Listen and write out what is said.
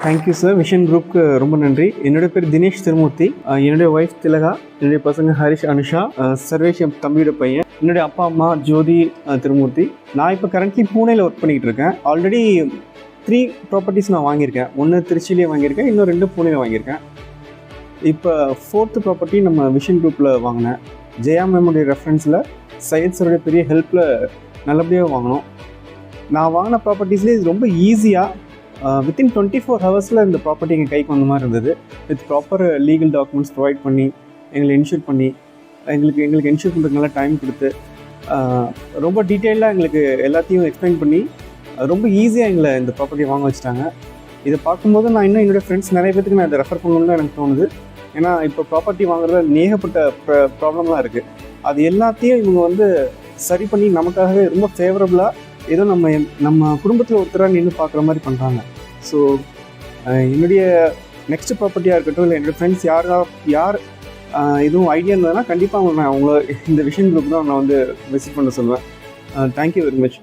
Thank you sir. Vision குரூப்க்கு ரொம்ப நன்றி. என்னுடைய பேர் தினேஷ் திருமூர்த்தி. என்னுடைய ஒய்ஃப் திலகா, என்னுடைய பசங்க ஹரிஷ், அனுஷா, சர்வேஷ் என் தம்பியோட பையன், என்னுடைய அப்பா அம்மா ஜோதி திருமூர்த்தி. நான் இப்போ கரண்ட்லி பூனேயில் ஒர்க் பண்ணிகிட்டு இருக்கேன். ஆல்ரெடி 3 ப்ராப்பர்ட்டிஸ் நான் வாங்கியிருக்கேன். 1 திருச்சியிலே வாங்கியிருக்கேன், இன்னும் 2 பூனேயில் வாங்கியிருக்கேன். இப்போ 4th ப்ராப்பர்ட்டி நம்ம விஷன் குரூப்பில் வாங்கினேன். ஜெயா மேமுடைய ரெஃபரன்ஸில் சையத் சருடைய பெரிய ஹெல்ப்பில் நல்லபடியாக வாங்கினோம். நான் வாங்கின ப்ராப்பர்ட்டிஸ்லேயே இது ரொம்ப ஈஸியாக வித்தின் 24 ஹவர்ஸில் இந்த ப்ராப்பர்ட்டி எங்கள் கைக்கு வந்த மாதிரி இருந்தது. With proper legal documents provide பண்ணி எங்களை இன்ஷூர் பண்ணி எங்களுக்கு இன்ஷூர் பண்ணுறதுக்கு நல்லா டைம் கொடுத்து ரொம்ப டீட்டெயிலாக எங்களுக்கு எல்லாத்தையும் எக்ஸ்பிளைன் பண்ணி ரொம்ப ஈஸியாக எங்களை இந்த ப்ராப்பர்ட்டியை வாங்க வச்சுட்டாங்க. இதை பார்க்கும்போது நான் இன்னும் என்னோடய ஃப்ரெண்ட்ஸ் நிறைய பேருக்கு நான் இதை ரெஃபர் பண்ணணும்னு தான் எனக்கு தோணுது. ஏன்னா இப்போ ப்ராப்பர்ட்டி வாங்குறதுல ஏகப்பட்ட ப்ராப்ளம்லாம் இருக்குது. அது எல்லாத்தையும் இவங்க சரி பண்ணி நமக்காகவே ரொம்ப ஃபேவரபுளாக ஏதோ நம்ம குடும்பத்தில் ஒருத்தராக நின்று பார்க்குற மாதிரி பண்ணுறாங்க. ஸோ என்னுடைய நெக்ஸ்ட் ப்ராப்பர்ட்டியாக இருக்கட்டும், இல்லை என்னோடய ஃப்ரெண்ட்ஸ் யார் எதுவும் ஐடியா இருந்ததுன்னா கண்டிப்பாக அவங்கள இந்த விஷன் குரூப் தான் நான் விசிட் பண்ண சொல்லுவேன். Thank you very much.